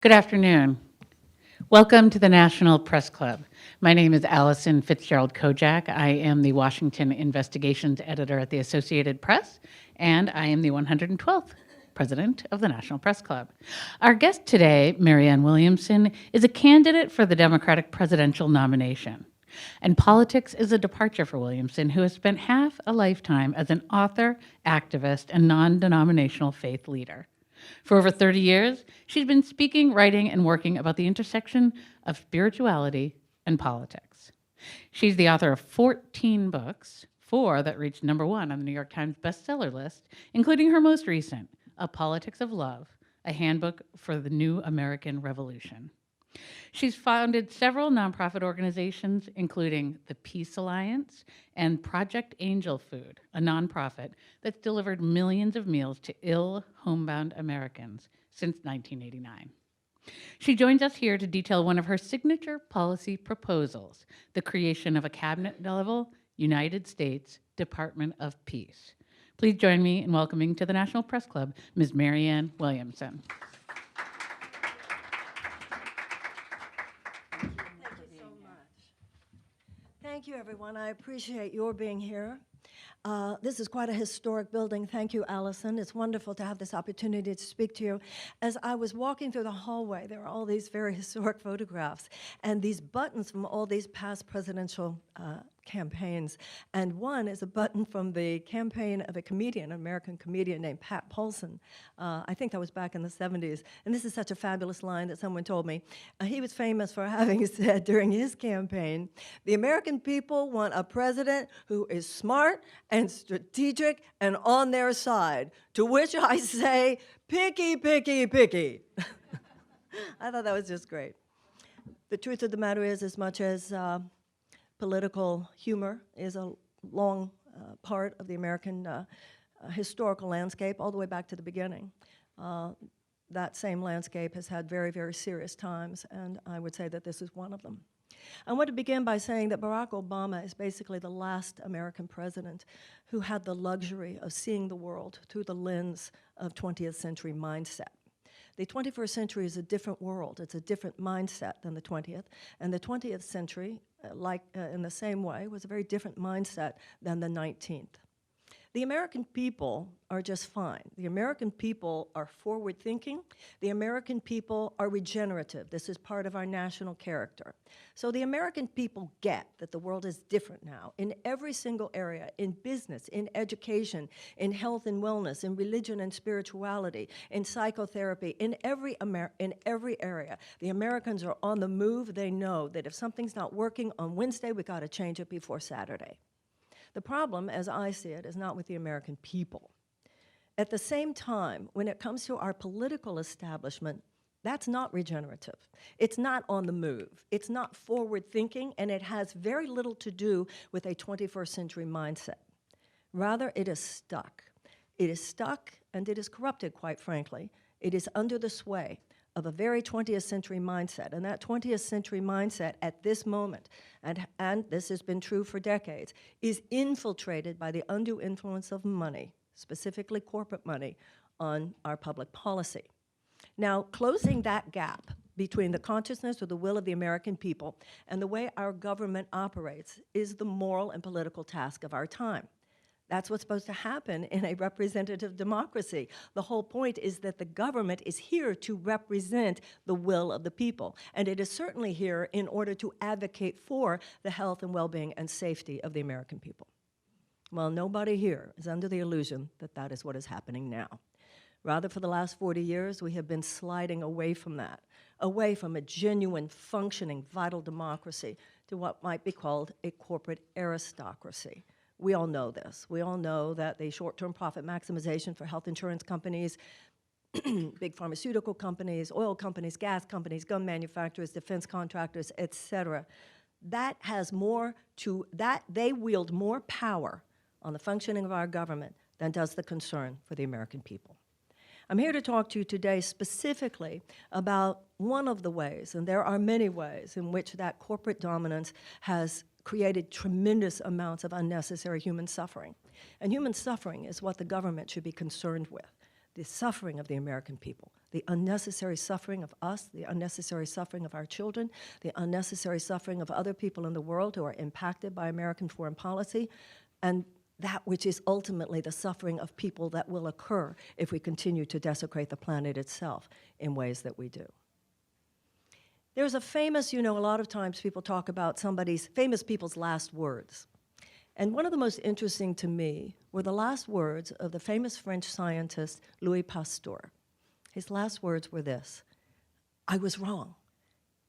Good afternoon. Welcome to the National Press Club. My name is Allison Fitzgerald Kojak. I am the Washington Investigations Editor at the Associated Press, and I am the 112th President of the National Press Club. Our guest today, Marianne Williamson, is a candidate for the Democratic presidential nomination. And politics is a departure for Williamson, who has spent half a lifetime as an author, activist, and non-denominational faith leader. For over 30 years, she's been speaking, writing, and working about the intersection of spirituality and politics. She's the author of 14 books, 4 that reached #1 on the New York Times bestseller list, including her most recent, A Politics of Love, a handbook for the new American Revolution. She's founded several nonprofit organizations, including the Peace Alliance and Project Angel Food, a nonprofit that's delivered millions of meals to ill, homebound Americans since 1989. She joins us here to detail one of her signature policy proposals, the creation of a cabinet-level United States Department of Peace. Please join me in welcoming to the National Press Club, Ms. Marianne Williamson. Thank you, everyone. I appreciate your being here. This is quite a historic building. Thank you, Allison. It's wonderful to have this opportunity to speak to you. As I was walking through the hallway, there are all these very historic photographs and these buttons from all these past presidential campaigns. And one is a button from the campaign of a comedian, an American comedian named Pat Paulson. I think that was back in the 70s. And this is such a fabulous line that someone told me. He was famous for having said during his campaign, "The American people want a president who is smart and strategic and on their side," to which I say, picky, picky, picky. I thought that was just great. The truth of the matter is, as much as political humor is a long part of the American historical landscape, all the way back to the beginning. That same landscape has had very, very serious times, and I would say that this is one of them. I want to begin by saying that Barack Obama is basically the last American president who had the luxury of seeing the world through the lens of 20th century mindset. The 21st century is a different world. It's a different mindset than the 20th. And the 20th century, in the same way, was a very different mindset than the 19th. The American people are just fine. The American people are forward-thinking. The American people are regenerative. This is part of our national character. So the American people get that the world is different now in every single area, in business, in education, in health and wellness, in religion and spirituality, in psychotherapy, in every area. The Americans are on the move. They know that if something's not working on Wednesday, we got to change it before Saturday. The problem, as I see it, is not with the American people. At the same time, when it comes to our political establishment, that's not regenerative. It's not on the move. It's not forward-thinking, and it has very little to do with a 21st century mindset. Rather, it is stuck. It is stuck, and it is corrupted, quite frankly. It is under the sway of a very 20th century mindset. And that 20th century mindset at this moment, and this has been true for decades, is infiltrated by the undue influence of money, specifically corporate money, on our public policy. Now, closing that gap between the consciousness or the will of the American people and the way our government operates is the moral and political task of our time. That's what's supposed to happen in a representative democracy. The whole point is that the government is here to represent the will of the people, and it is certainly here in order to advocate for the health and well-being and safety of the American people. Well, nobody here is under the illusion that that is what is happening now. Rather, for the last 40 years, we have been sliding away from that, away from a genuine, functioning, vital democracy to what might be called a corporate aristocracy. We all know this. We all know that the short-term profit maximization for health insurance companies, big pharmaceutical companies, oil companies, gas companies, gun manufacturers, defense contractors, et cetera, that has more to, that they wield more power on the functioning of our government than does the concern for the American people. I'm here to talk to you today specifically about one of the ways, and there are many ways, in which that corporate dominance has created tremendous amounts of unnecessary human suffering. And human suffering is what the government should be concerned with, the suffering of the American people, the unnecessary suffering of us, the unnecessary suffering of our children, the unnecessary suffering of other people in the world who are impacted by American foreign policy, and that which is ultimately the suffering of people that will occur if we continue to desecrate the planet itself in ways that we do. There's a famous, a lot of times people talk about famous people's last words. And one of the most interesting to me were the last words of the famous French scientist Louis Pasteur. His last words were this: "I was wrong.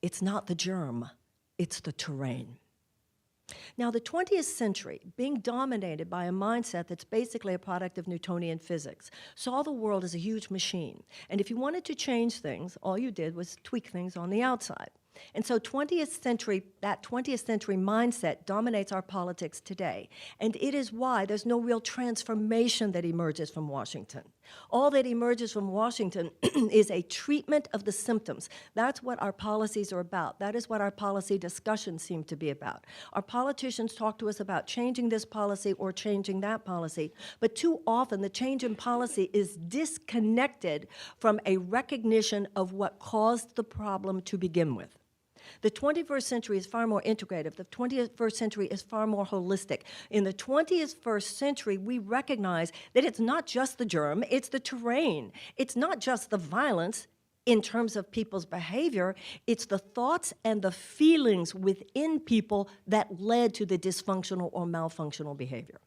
It's not the germ, it's the terrain." Now, the 20th century, being dominated by a mindset that's basically a product of Newtonian physics, saw the world as a huge machine. And if you wanted to change things, all you did was tweak things on the outside. And so that 20th century mindset dominates our politics today. And it is why there's no real transformation that emerges from Washington. All that emerges from Washington is a treatment of the symptoms. That's what our policies are about. That is what our policy discussions seem to be about. Our politicians talk to us about changing this policy or changing that policy, but too often the change in policy is disconnected from a recognition of what caused the problem to begin with. The 21st century is far more integrative. The 21st century is far more holistic. In the 21st century, we recognize that it's not just the germ, it's the terrain. It's not just the violence in terms of people's behavior, it's the thoughts and the feelings within people that led to the dysfunctional or malfunctional behavior.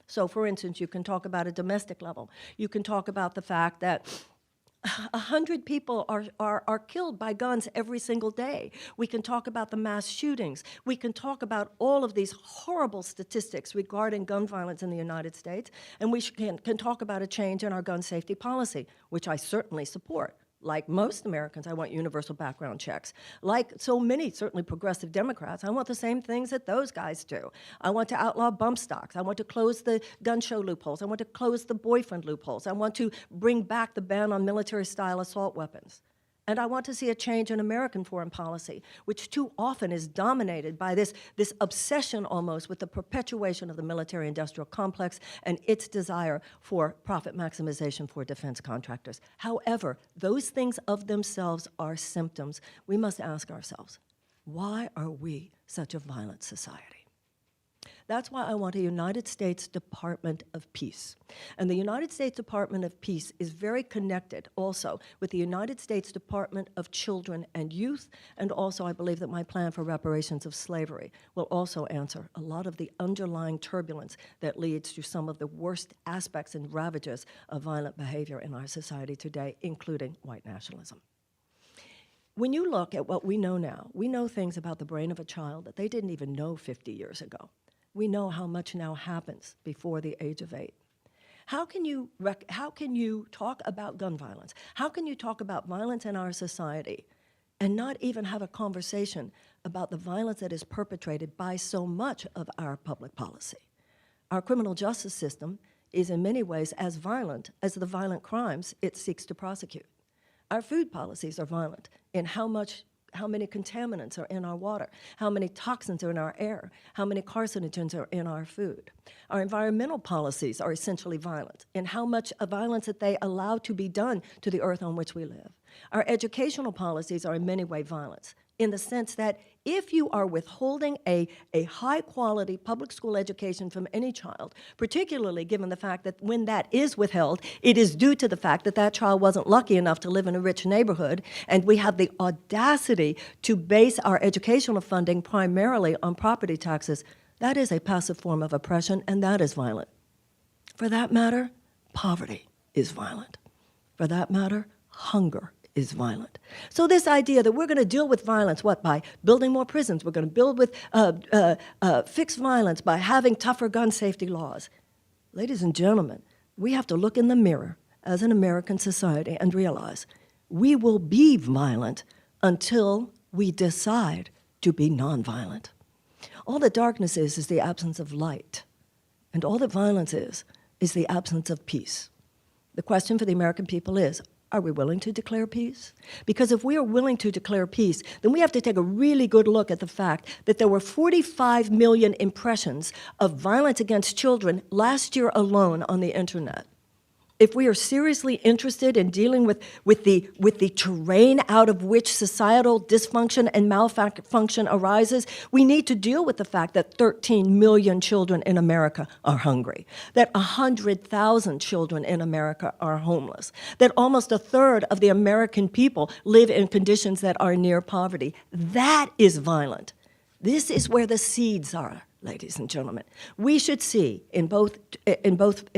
So, for instance, you can talk about a domestic level. You can talk about the fact that 100 people are killed by guns every single day. We can talk about the mass shootings. We can talk about all of these horrible statistics regarding gun violence in the United States, and we can talk about a change in our gun safety policy, which I certainly support. Like most Americans, I want universal background checks. Like so many, certainly progressive Democrats, I want the same things that those guys do. I want to outlaw bump stocks. I want to close the gun show loopholes. I want to close the boyfriend loopholes. I want to bring back the ban on military-style assault weapons. And I want to see a change in American foreign policy, which too often is dominated by this obsession almost with the perpetuation of the military-industrial complex and its desire for profit maximization for defense contractors. However, those things of themselves are symptoms. We must ask ourselves, why are we such a violent society? That's why I want a United States Department of Peace. And the United States Department of Peace is very connected also with the United States Department of Children and Youth, and also I believe that my plan for reparations of slavery will also answer a lot of the underlying turbulence that leads to some of the worst aspects and ravages of violent behavior in our society today, including white nationalism. When you look at what we know now, we know things about the brain of a child that they didn't even know 50 years ago. We know how much now happens before the age of 8. How can you talk about gun violence? How can you talk about violence in our society and not even have a conversation about the violence that is perpetrated by so much of our public policy? Our criminal justice system is in many ways as violent as the violent crimes it seeks to prosecute. Our food policies are violent in how many contaminants are in our water, how many toxins are in our air, how many carcinogens are in our food. Our environmental policies are essentially violent in how much violence that they allow to be done to the earth on which we live. Our educational policies are in many ways violence, in the sense that if you are withholding a high-quality public school education from any child, particularly given the fact that when that is withheld, it is due to the fact that that child wasn't lucky enough to live in a rich neighborhood, and we have the audacity to base our educational funding primarily on property taxes, that is a passive form of oppression, and that is violent. For that matter, poverty is violent. For that matter, hunger is violent. So this idea that we're going to deal with violence, by building more prisons, we're going to build with fixed violence by having tougher gun safety laws. Ladies and gentlemen, we have to look in the mirror as an American society and realize we will be violent until we decide to be nonviolent. All that darkness is the absence of light, and all that violence is the absence of peace. The question for the American people is, are we willing to declare peace? Because if we are willing to declare peace, then we have to take a really good look at the fact that there were 45 million impressions of violence against children last year alone on the internet. if we are seriously interested in dealing with the terrain out of which societal dysfunction and malfunction arises, we need to deal with the fact that 13 million children in America are hungry, that 100,000 children in America are homeless, that almost a third of the American people live in conditions that are near poverty. That is violent. This is where the seeds are, ladies and gentlemen. We should see and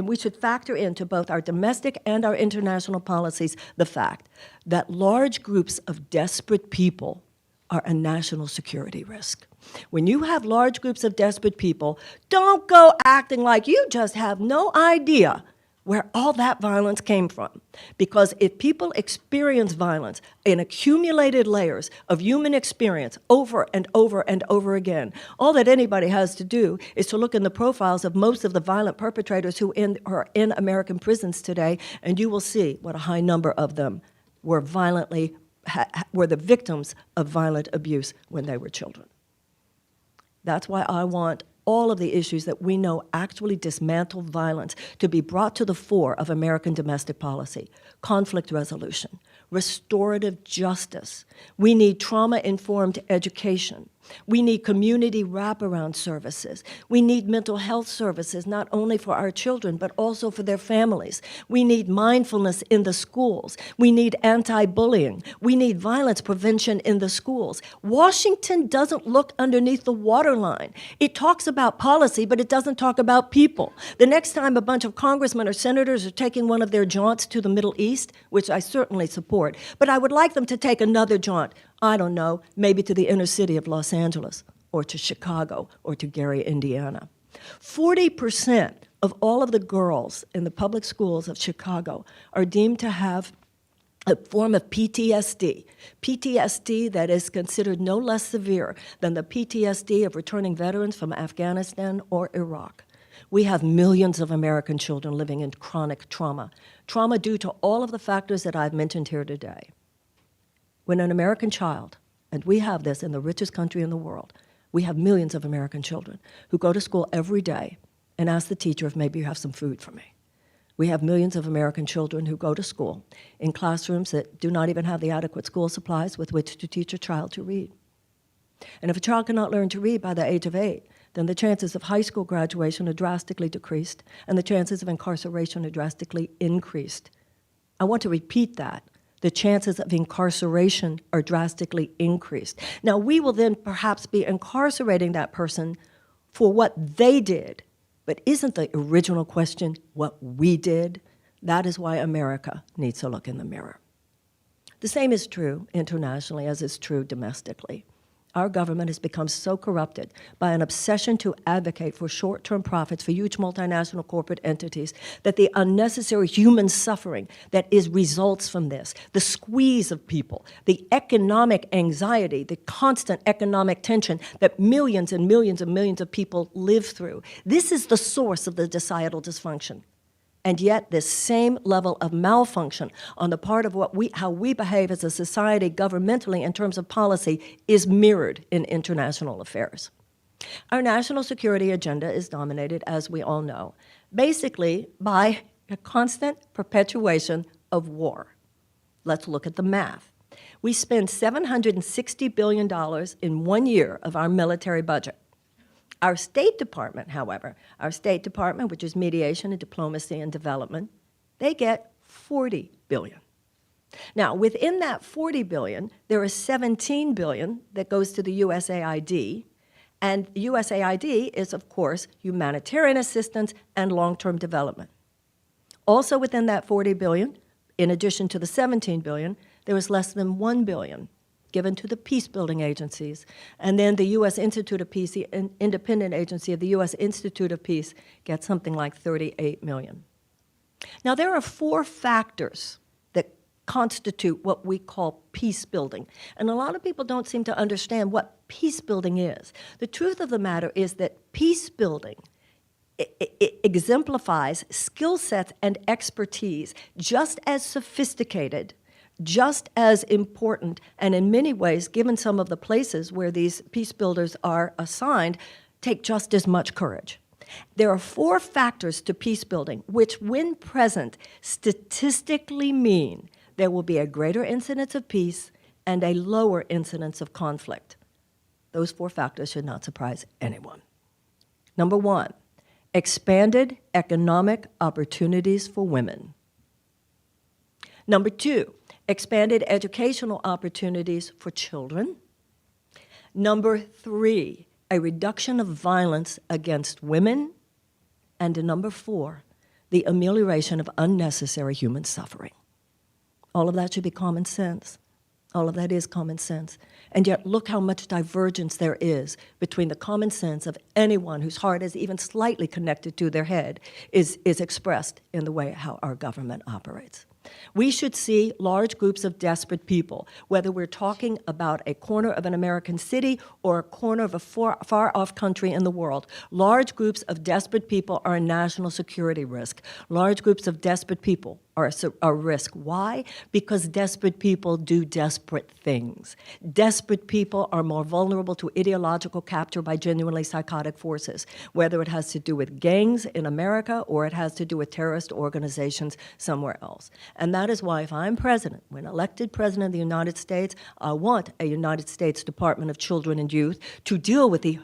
we should factor into both our domestic and our international policies the fact that large groups of desperate people are a national security risk. When you have large groups of desperate people, don't go acting like you just have no idea where all that violence came from. Because if people experience violence in accumulated layers of human experience over and over and over again, all that anybody has to do is to look in the profiles of most of the violent perpetrators who are in American prisons today, and you will see what a high number of them were were the victims of violent abuse when they were children. That's why I want all of the issues that we know actually dismantle violence to be brought to the fore of American domestic policy. Conflict resolution, restorative justice. We need trauma-informed education. We need community wraparound services. We need mental health services, not only for our children, but also for their families. We need mindfulness in the schools. We need anti-bullying. We need violence prevention in the schools. Washington doesn't look underneath the waterline. It talks about policy, but it doesn't talk about people. The next time a bunch of congressmen or senators are taking one of their jaunts to the Middle East, which I certainly support, but I would like them to take another jaunt, I don't know, maybe to the inner city of Los Angeles, or to Chicago, or to Gary, Indiana. 40% of all of the girls in the public schools of Chicago are deemed to have a form of PTSD. PTSD that is considered no less severe than the PTSD of returning veterans from Afghanistan or Iraq. We have millions of American children living in chronic trauma, trauma due to all of the factors that I've mentioned here today. When an American child, and we have this in the richest country in the world, we have millions of American children who go to school every day and ask the teacher if maybe you have some food for me. We have millions of American children who go to school in classrooms that do not even have the adequate school supplies with which to teach a child to read. And if a child cannot learn to read by the age of 8, then the chances of high school graduation are drastically decreased, and the chances of incarceration are drastically increased. I want to repeat that. The chances of incarceration are drastically increased. Now, we will then perhaps be incarcerating that person for what they did, but isn't the original question what we did? That is why America needs to look in the mirror. The same is true internationally as is true domestically. Our government has become so corrupted by an obsession to advocate for short-term profits for huge multinational corporate entities that the unnecessary human suffering that results from this, the squeeze of people, the economic anxiety, the constant economic tension that millions and millions and millions of people live through, this is the source of the societal dysfunction. And yet this same level of malfunction on the part of how we behave as a society governmentally in terms of policy is mirrored in international affairs. Our national security agenda is dominated, as we all know, basically by a constant perpetuation of war. Let's look at the math. We spend $760 billion in 1 year of our military budget. Our State Department, however, which is mediation and diplomacy and development, they get $40 billion. Now, within that $40 billion, there is $17 billion that goes to the USAID, and USAID is, of course, humanitarian assistance and long-term development. Also within that $40 billion, in addition to the $17 billion, there is less than $1 billion given to the peace-building agencies. And then the U.S. Institute of Peace, the independent agency of the U.S. Institute of Peace, gets something like $38 million. Now, there are 4 factors that constitute what we call peace-building. And a lot of people don't seem to understand what peace-building is. The truth of the matter is that peace-building it exemplifies skill sets and expertise just as sophisticated, just as important, and in many ways, given some of the places where these peace builders are assigned, take just as much courage. There are 4 factors to peace building, which, when present, statistically mean there will be a greater incidence of peace and a lower incidence of conflict. Those 4 factors should not surprise anyone. Number 1, expanded economic opportunities for women. Number 2, expanded educational opportunities for children. Number 3, a reduction of violence against women. And number 4, the amelioration of unnecessary human suffering. All of that should be common sense. All of that is common sense. And yet look how much divergence there is between the common sense of anyone whose heart is even slightly connected to their head is expressed in the way how our government operates. We should see large groups of desperate people, whether we're talking about a corner of an American city or a corner of a far-off country in the world. Large groups of desperate people are a national security risk. Large groups of desperate people are a risk. Why? Because desperate people do desperate things. Desperate people are more vulnerable to ideological capture by genuinely psychotic forces, whether it has to do with gangs in America or it has to do with terrorist organizations somewhere else. And that is why if I'm president, when elected president of the United States, I want a United States Department of Children and Youth to deal with the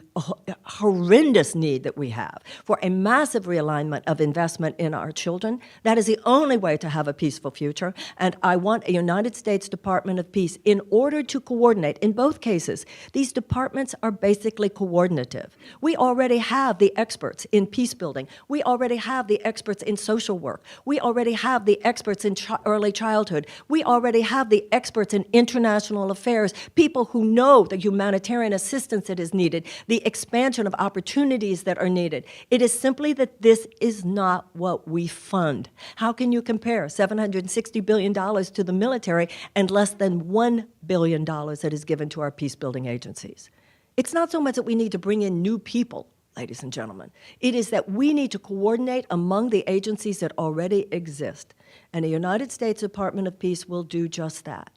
horrendous need that we have for a massive realignment of investment in our children. That is the only way to have a peaceful future. And I want a United States Department of Peace in order to coordinate. In both cases, these departments are basically coordinative. We already have the experts in peace building. We already have the experts in social work. We already have the experts in early childhood. We already have the experts in international affairs, people who know the humanitarian assistance that is needed, the expansion of opportunities that are needed. It is simply that this is not what we fund. How can you compare $760 billion to the military and less than $1 billion that is given to our peace-building agencies? It's not so much that we need to bring in new people, ladies and gentlemen. It is that we need to coordinate among the agencies that already exist. And the United States Department of Peace will do just that.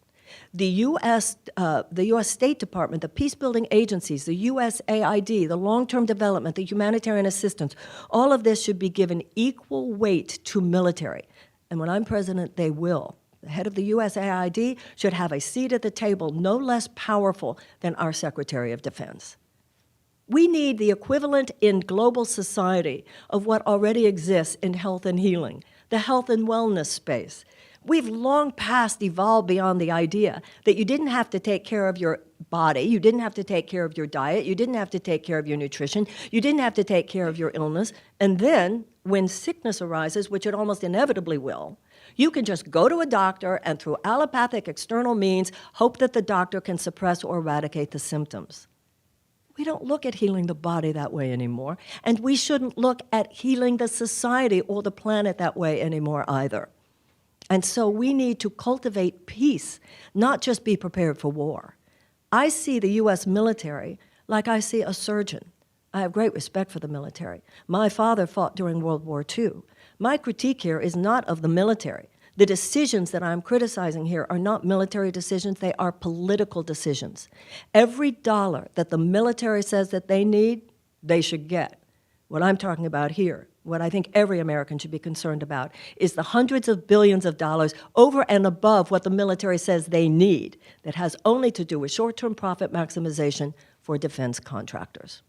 The U.S. State Department, the peace-building agencies, the USAID, the long-term development, the humanitarian assistance, all of this should be given equal weight to military. And when I'm president, they will. The head of the USAID should have a seat at the table no less powerful than our Secretary of Defense. We need the equivalent in global society of what already exists in health and healing, the health and wellness space. We've long past evolved beyond the idea that you didn't have to take care of your body, you didn't have to take care of your diet, you didn't have to take care of your nutrition, you didn't have to take care of your illness, and then when sickness arises, which it almost inevitably will, you can just go to a doctor and through allopathic external means hope that the doctor can suppress or eradicate the symptoms. We don't look at healing the body that way anymore, and we shouldn't look at healing the society or the planet that way anymore either. And so we need to cultivate peace, not just be prepared for war. I see the U.S. military like I see a surgeon. I have great respect for the military. My father fought during World War II. My critique here is not of the military. The decisions that I'm criticizing here are not military decisions, they are political decisions. Every dollar that the military says that they need, they should get. What I'm talking about here, what I think every American should be concerned about, is the hundreds of billions of dollars over and above what the military says they need that has only to do with short-term profit maximization for defense contractors.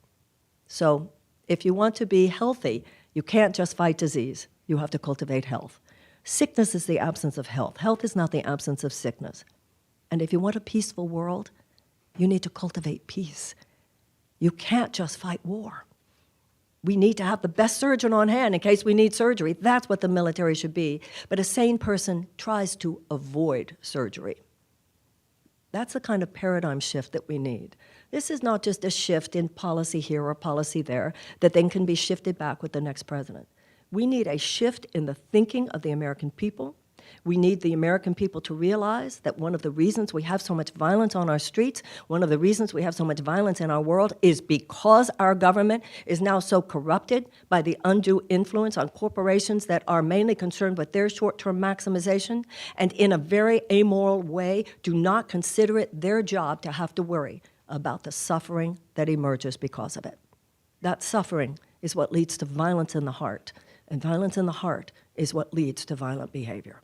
So if you want to be healthy, you can't just fight disease. You have to cultivate health. Sickness is the absence of health. Health is not the absence of sickness. And if you want a peaceful world, you need to cultivate peace. You can't just fight war. We need to have the best surgeon on hand in case we need surgery. That's what the military should be. But a sane person tries to avoid surgery. That's the kind of paradigm shift that we need. This is not just a shift in policy here or policy there that then can be shifted back with the next president. We need a shift in the thinking of the American people. We need the American people to realize that one of the reasons we have so much violence on our streets, one of the reasons we have so much violence in our world is because our government is now so corrupted by the undue influence on corporations that are mainly concerned with their short-term maximization and in a very amoral way do not consider it their job to have to worry about the suffering that emerges because of it. That suffering is what leads to violence in the heart, and violence in the heart is what leads to violent behavior.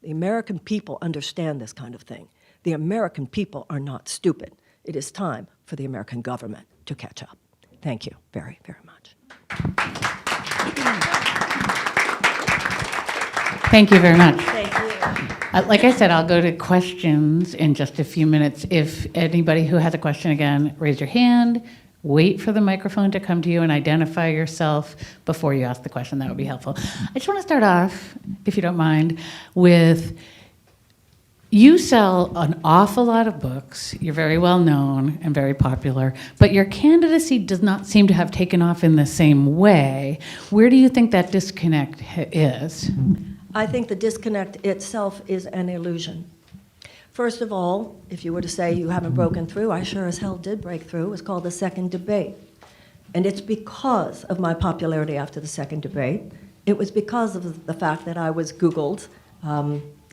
The American people understand this kind of thing. The American people are not stupid. It is time for the American government to catch up. Thank you very, very much. Thank you very much. Thank you. Like I said, I'll go to questions in just a few minutes. If anybody who has a question, again, raise your hand, wait for the microphone to come to you, and identify yourself before you ask the question. That would be helpful. I just want to start off, if you don't mind, with you sell an awful lot of books. You're very well known and very popular, but your candidacy does not seem to have taken off in the same way. Where do you think that disconnect is? I think the disconnect itself is an illusion. First of all, if you were to say you haven't broken through, I sure as hell did break through. It was called the second debate. And it's because of my popularity after the second debate. It was because of the fact that I was Googled,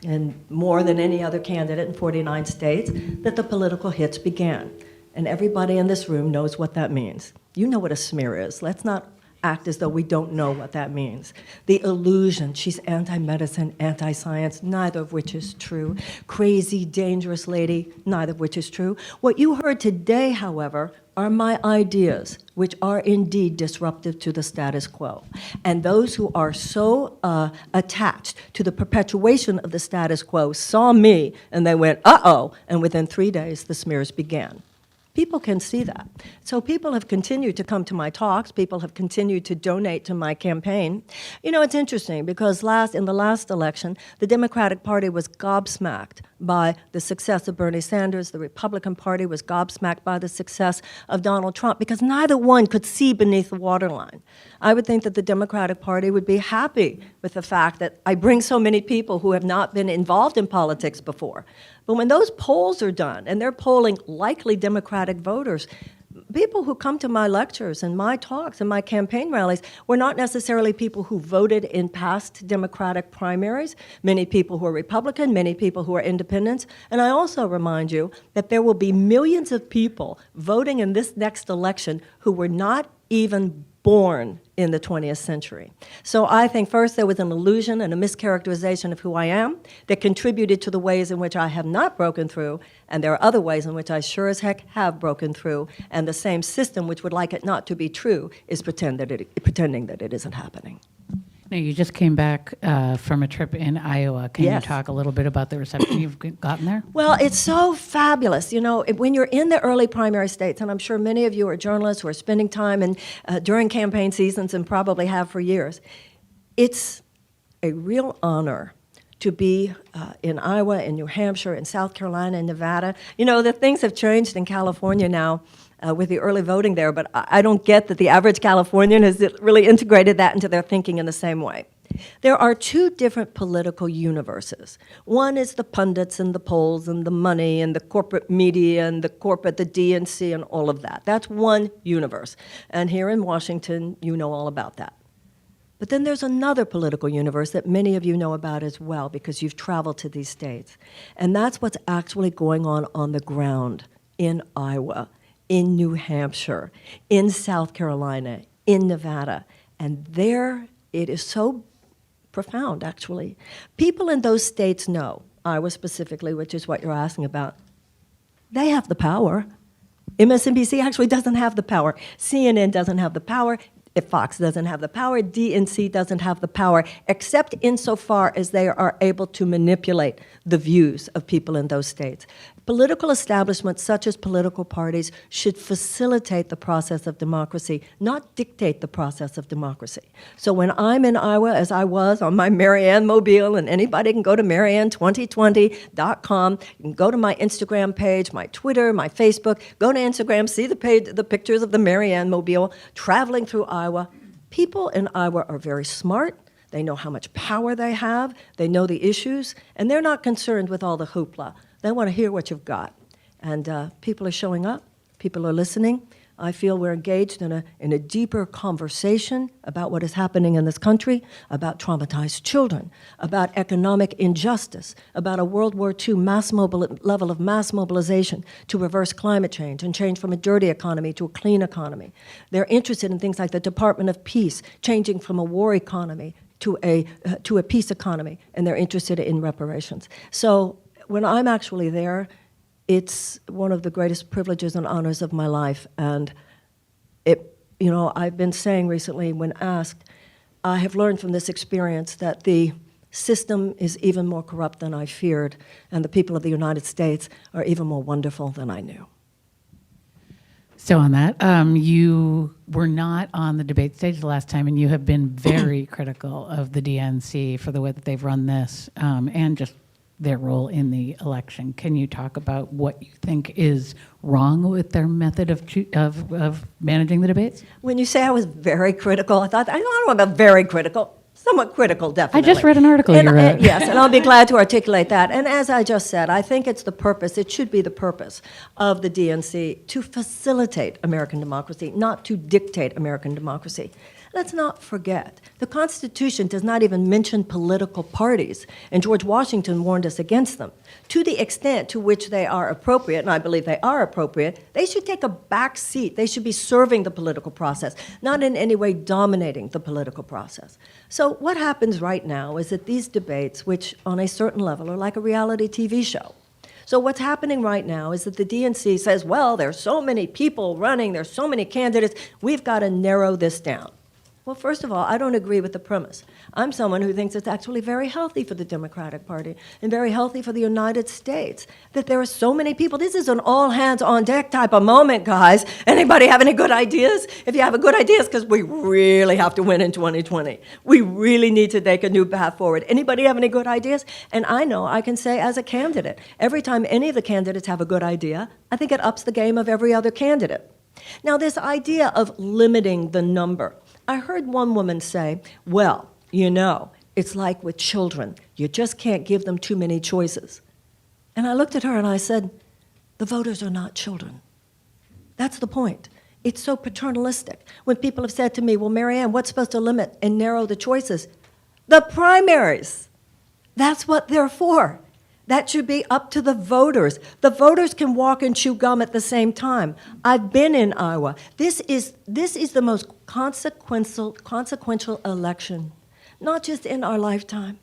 and more than any other candidate in 49 states, that the political hits began. And everybody in this room knows what that means. You know what a smear is. Let's not act as though we don't know what that means. The illusion, she's anti-medicine, anti-science, neither of which is true. Crazy, dangerous lady, neither of which is true. What you heard today, however, are my ideas, which are indeed disruptive to the status quo. And those who are so attached to the perpetuation of the status quo saw me, and they went, uh-oh, and within 3 days, the smears began. People can see that. So people have continued to come to my talks. People have continued to donate to my campaign. You know, it's interesting because in the last election, the Democratic Party was gobsmacked by the success of Bernie Sanders. The Republican Party was gobsmacked by the success of Donald Trump because neither one could see beneath the waterline. I would think that the Democratic Party would be happy with the fact that I bring so many people who have not been involved in politics before. But when those polls are done, and they're polling likely Democratic voters, people who come to my lectures and my talks and my campaign rallies were not necessarily people who voted in past Democratic primaries, many people who are Republican, many people who are independents. And I also remind you that there will be millions of people voting in this next election who were not even born in the 20th century. So I think first there was an illusion and a mischaracterization of who I am that contributed to the ways in which I have not broken through, and there are other ways in which I sure as heck have broken through, and the same system which would like it not to be true is pretending that it isn't happening. Now, you just came back from a trip in Iowa. Can Yes. you talk a little bit about the reception you've gotten there? Well, it's so fabulous. You know, when you're in the early primary states, and I'm sure many of you are journalists who are spending time during campaign seasons and probably have for years, it's a real honor to be in Iowa, in New Hampshire, in South Carolina, in Nevada. You know, the things have changed in California now with the early voting there, but I don't get that the average Californian has really integrated that into their thinking in the same way. There are two different political universes. One is the pundits and the polls and the money and the corporate media and the DNC and all of that. That's one universe. And here in Washington, you know all about that. But then there's another political universe that many of you know about as well because you've traveled to these states. And that's what's actually going on the ground in Iowa, in New Hampshire, in South Carolina, in Nevada. And there it is so profound, actually. People in those states know, Iowa specifically, which is what you're asking about, they have the power. MSNBC actually doesn't have the power. CNN doesn't have the power. If Fox doesn't have the power, DNC doesn't have the power, except insofar as they are able to manipulate the views of people in those states. Political establishments, such as political parties, should facilitate the process of democracy, not dictate the process of democracy. So when I'm in Iowa, as I was on my Marianne mobile, and anybody can go to marianne2020.com, you can go to my Instagram page, my Twitter, my Facebook, go to Instagram, see the pictures of the Marianne mobile traveling through Iowa. People in Iowa are very smart. They know how much power they have. They know the issues, and they're not concerned with all the hoopla. They want to hear what you've got. And people are showing up. People are listening. I feel we're engaged in a deeper conversation about what is happening in this country, about traumatized children, about economic injustice, about a World War II level of mass mobilization to reverse climate change and change from a dirty economy to a clean economy. They're interested in things like the Department of Peace, changing from a war economy to a peace economy, and they're interested in reparations. So when I'm actually there, it's one of the greatest privileges and honors of my life. And I've been saying recently when asked, I have learned from this experience that the system is even more corrupt than I feared, and the people of the United States are even more wonderful than I knew. So on that, you were not on the debate stage the last time, and you have been very critical of the DNC for the way that they've run this and just their role in the election. Can you talk about what you think is wrong with their method of managing the debates? When you say I was very critical, I don't know about very critical. Somewhat critical, definitely. I just read an article you wrote. Yes, and I'll be glad to articulate that. And as I just said, I think it's the purpose, it should be the purpose of the DNC to facilitate American democracy, not to dictate American democracy. Let's not forget, the Constitution does not even mention political parties, and George Washington warned us against them. To the extent to which they are appropriate, and I believe they are appropriate, they should take a back seat. They should be serving the political process, not in any way dominating the political process. So what happens right now is that these debates, which on a certain level are like a reality TV show, so what's happening right now is that the DNC says, well, there's so many people running, there's so many candidates, we've got to narrow this down. Well, first of all, I don't agree with the premise. I'm someone who thinks it's actually very healthy for the Democratic Party and very healthy for the United States that there are so many people. This is an all-hands-on-deck type of moment, guys. Anybody have any good ideas? If you have a good idea, it's because we really have to win in 2020. We really need to take a new path forward. Anybody have any good ideas? And I know I can say as a candidate, every time any of the candidates have a good idea, I think it ups the game of every other candidate. Now, this idea of limiting the number, I heard one woman say, well, it's like with children. You just can't give them too many choices. And I looked at her and I said, the voters are not children. That's the point. It's so paternalistic. When people have said to me, well, Marianne, what's supposed to limit and narrow the choices? The primaries. That's what they're for. That should be up to the voters. The voters can walk and chew gum at the same time. I've been in Iowa. This is the most consequential election, not just in our lifetime.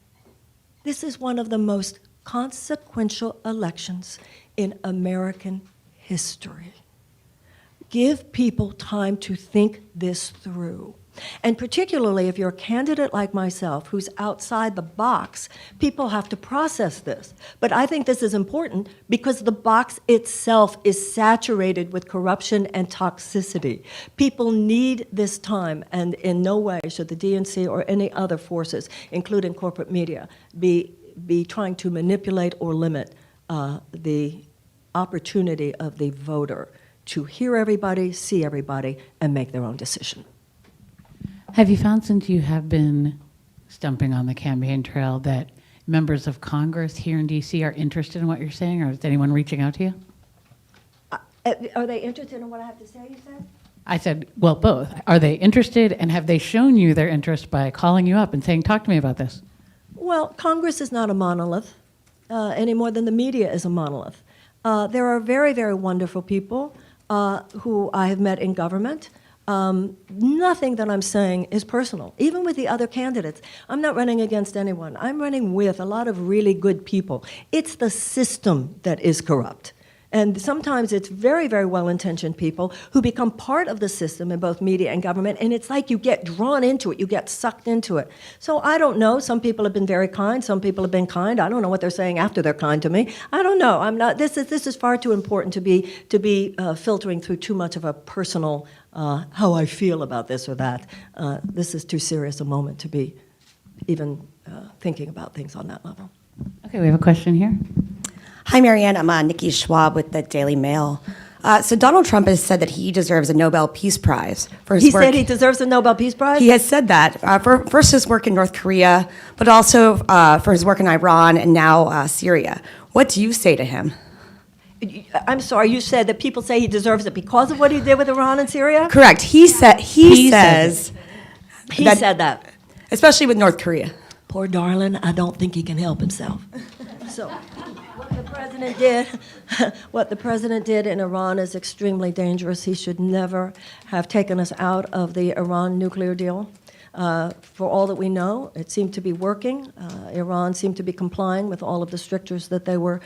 This is one of the most consequential elections in American history. Give people time to think this through. And particularly if you're a candidate like myself who's outside the box, people have to process this. But I think this is important because the box itself is saturated with corruption and toxicity. People need this time, and in no way should the DNC or any other forces, including corporate media, be trying to manipulate or limit the opportunity of the voter to hear everybody, see everybody, and make their own decision. Have you found, since you have been stumping on the campaign trail, that members of Congress here in D.C. are interested in what you're saying, or is anyone reaching out to you? Are they interested in what I have to say, you said? I said, well, both. Are they interested, and have they shown you their interest by calling you up and saying, talk to me about this? Well, Congress is not a monolith any more than the media is a monolith. There are very, very wonderful people who I have met in government. Nothing that I'm saying is personal. Even with the other candidates, I'm not running against anyone. I'm running with a lot of really good people. It's the system that is corrupt. And sometimes it's very, very well-intentioned people who become part of the system in both media and government, and it's like you get drawn into it, you get sucked into it. So I don't know. Some people have been very kind. Some people have been kind. I don't know what they're saying after they're kind to me. I don't know. I'm not. This is far too important to be filtering through too much of a personal how I feel about this or that. This is too serious a moment to be even thinking about things on that level. Okay, we have a question here. Hi, Marianne. I'm Nikki Schwab with the Daily Mail. So Donald Trump has said that he deserves a Nobel Peace Prize for his work. He said he deserves a Nobel Peace Prize? He has said that for first his work in North Korea, but also for his work in Iran and now Syria. What do you say to him? I'm sorry, you said that people say he deserves it because of what he did with Iran and Syria? Correct. He says He that- said that. especially with North Korea. Poor darling, I don't think he can help himself. So, what the president did in Iran is extremely dangerous. He should never have taken us out of the Iran nuclear deal. For all that we know, it seemed to be working. Iran seemed to be complying with all of the strictures that they were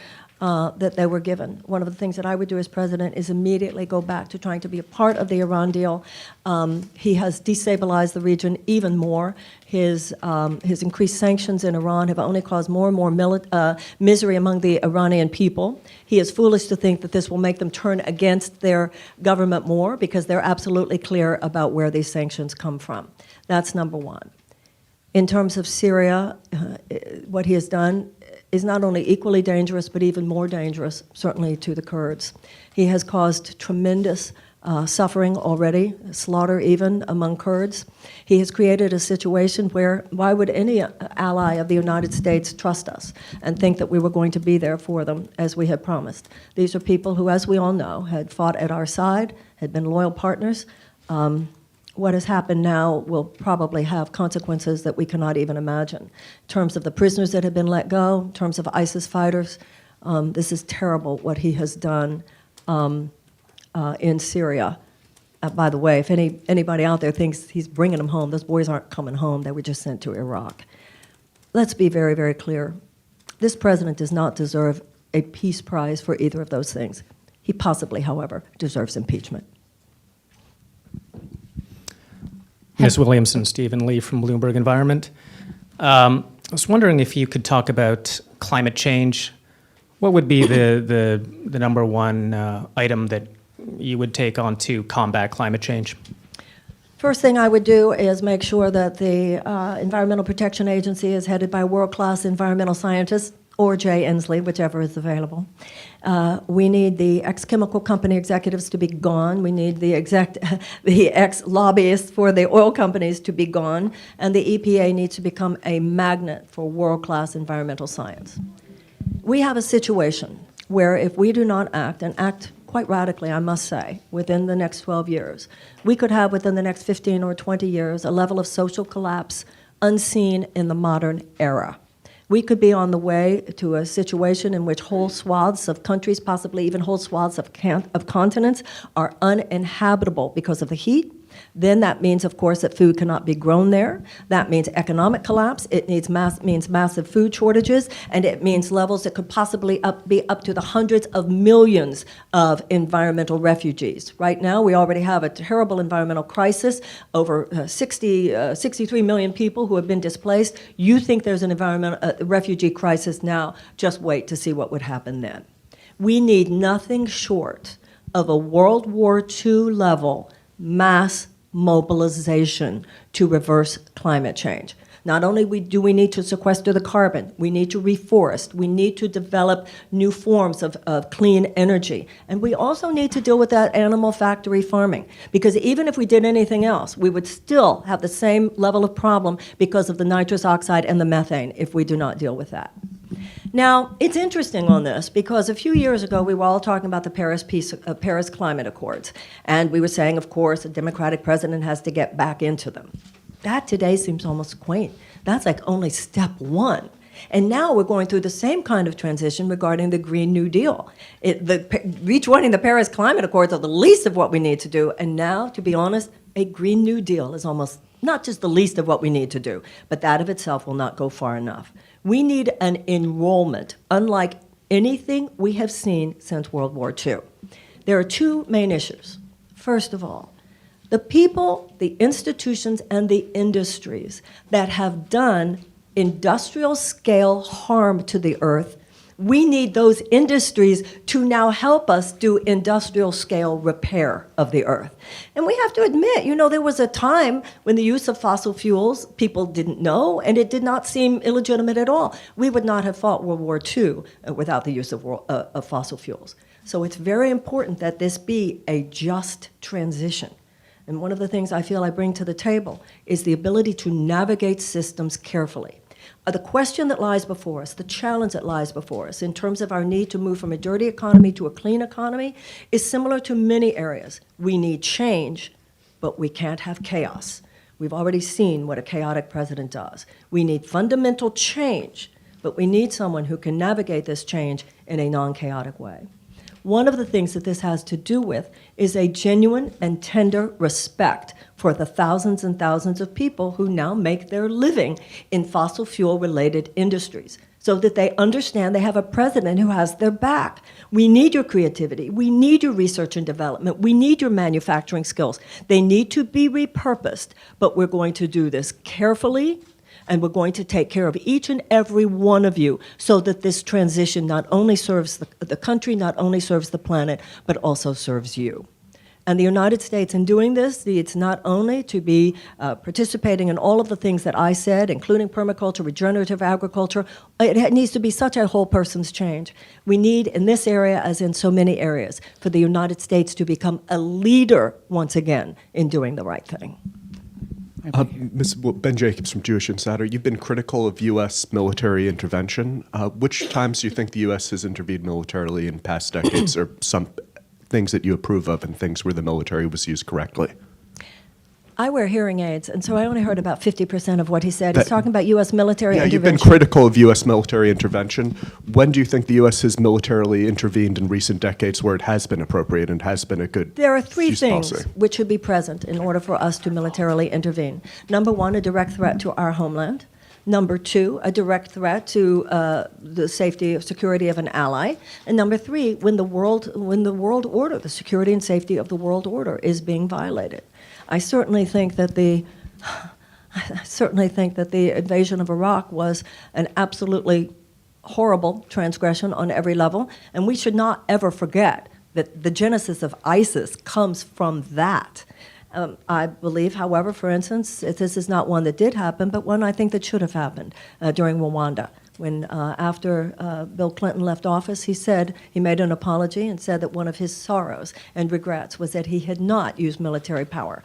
given. One of the things that I would do as president is immediately go back to trying to be a part of the Iran deal. He has destabilized the region even more. His increased sanctions in Iran have only caused more and more misery among the Iranian people. He is foolish to think that this will make them turn against their government more, because they're absolutely clear about where these sanctions come from. That's number one. In terms of Syria, what he has done is not only equally dangerous, but even more dangerous, certainly to the Kurds. He has caused tremendous suffering already, slaughter even among Kurds. He has created a situation where why would any ally of the United States trust us and think that we were going to be there for them as we had promised? These are people who, as we all know, had fought at our side, had been loyal partners. What has happened now will probably have consequences that we cannot even imagine. In terms of the prisoners that have been let go, in terms of ISIS fighters, this is terrible what he has done in Syria. By the way, if anybody out there thinks he's bringing them home, those boys aren't coming home. They were just sent to Iraq. Let's be very, very clear. This president does not deserve a peace prize for either of those things. He possibly, however, deserves impeachment. Ms. Williamson, Stephen Lee from Bloomberg Environment. I was wondering if you could talk about climate change. What would be the number one item that you would take on to combat climate change? First thing I would do is make sure that the Environmental Protection Agency is headed by world-class environmental scientists, or Jay Inslee, whichever is available. We need the ex-chemical company executives to be gone. We need the ex-lobbyists for the oil companies to be gone. And the EPA needs to become a magnet for world-class environmental science. We have a situation where if we do not act, and act quite radically, I must say, within the next 12 years, we could have within the next 15 or 20 years a level of social collapse unseen in the modern era. We could be on the way to a situation in which whole swaths of countries, possibly even whole swaths of continents, are uninhabitable because of the heat. Then that means, of course, that food cannot be grown there. That means economic collapse. It means massive food shortages, and it means levels that could possibly be up to the hundreds of millions of environmental refugees. Right now, we already have a terrible environmental crisis, over 63 million people who have been displaced. You think there's an environmental refugee crisis now, just wait to see what would happen then. We need nothing short of a World War II level mass mobilization to reverse climate change. Not only do we need to sequester the carbon, we need to reforest, we need to develop new forms of clean energy, and we also need to deal with that animal factory farming, because even if we did anything else, we would still have the same level of problem because of the nitrous oxide and the methane if we do not deal with that. Now, it's interesting on this because a few years ago we were all talking about the Paris Climate Accords, and we were saying, of course, a Democratic president has to get back into them. That today seems almost quaint. That's like only step one. And now we're going through the same kind of transition regarding the Green New Deal. Rejoining the Paris Climate Accords are the least of what we need to do, and now, to be honest, a Green New Deal is almost not just the least of what we need to do, but that of itself will not go far enough. We need an enrollment unlike anything we have seen since World War II. There are two main issues. First of all, the people, the institutions, and the industries that have done industrial scale harm to the earth, we need those industries to now help us do industrial scale repair of the earth. And we have to admit, there was a time when the use of fossil fuels, people didn't know, and it did not seem illegitimate at all. We would not have fought World War II without the use of fossil fuels. So it's very important that this be a just transition. And one of the things I feel I bring to the table is the ability to navigate systems carefully. The question that lies before us, the challenge that lies before us in terms of our need to move from a dirty economy to a clean economy is similar to many areas. We need change, but we can't have chaos. We've already seen what a chaotic president does. We need fundamental change, but we need someone who can navigate this change in a non-chaotic way. One of the things that this has to do with is a genuine and tender respect for the thousands and thousands of people who now make their living in fossil fuel-related industries, so that they understand they have a president who has their back. We need your creativity. We need your research and development. We need your manufacturing skills. They need to be repurposed, but we're going to do this carefully, and we're going to take care of each and every one of you so that this transition not only serves the country, not only serves the planet, but also serves you. And the United States, in doing this, needs not only to be participating in all of the things that I said, including permaculture, regenerative agriculture, it needs to be such a whole person's change. We need, in this area, as in so many areas, for the United States to become a leader once again in doing the right thing. Ben Jacobs from Jewish Insider. You've been critical of U.S. military intervention. Which times do you think the U.S. has intervened militarily in past decades, or some things that you approve of and things where the military was used correctly? I wear hearing aids, and so I only heard about 50% of what he said. He's talking about U.S. military intervention. You've been critical of U.S. military intervention. When do you think the U.S. has militarily intervened in recent decades where it has been appropriate and has been a good There are three use things policy? which should be present in order for us to militarily intervene. Number one, a direct threat to our homeland. Number two, a direct threat to the safety or security of an ally. And number three, when the world order, the security and safety of the world order is being violated. I certainly think that the invasion of Iraq was an absolutely horrible transgression on every level, and we should not ever forget that the genesis of ISIS comes from that. I believe, however, for instance, this is not one that did happen, but one I think that should have happened during Rwanda. When after Bill Clinton left office, he made an apology and said that one of his sorrows and regrets was that he had not used military power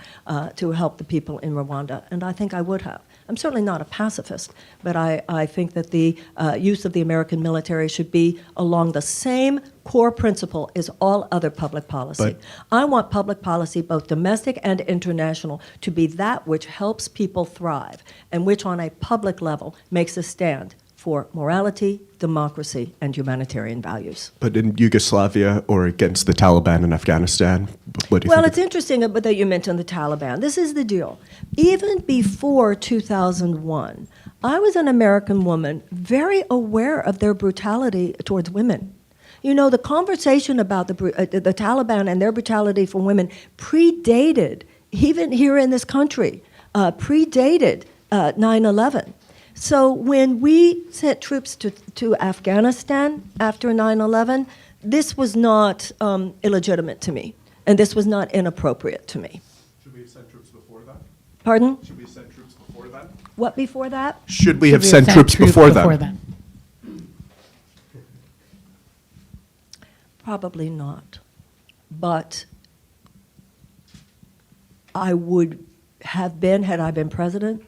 to help the people in Rwanda, and I think I would have. I'm certainly not a pacifist, but I think that the use of the American military should be along the same core principle as all other public policy. I want public policy, both domestic and international, to be that which helps people thrive and which on a public level makes a stand for morality, democracy, and humanitarian values. But in Yugoslavia or against the Taliban in Afghanistan, what do you think? Well, it's interesting that you mentioned the Taliban. This is the deal. Even before 2001, I was an American woman very aware of their brutality towards women. You know, the conversation about the Taliban and their brutality for women predated, even here in this country, predated 9/11. So when we sent troops to Afghanistan after 9/11, this was not illegitimate to me, and this was not inappropriate to me. Should we have sent troops before that? Pardon? Should we have sent troops before that? What before that? Should we have sent troops before that? Probably not. But I would have been, had I been president,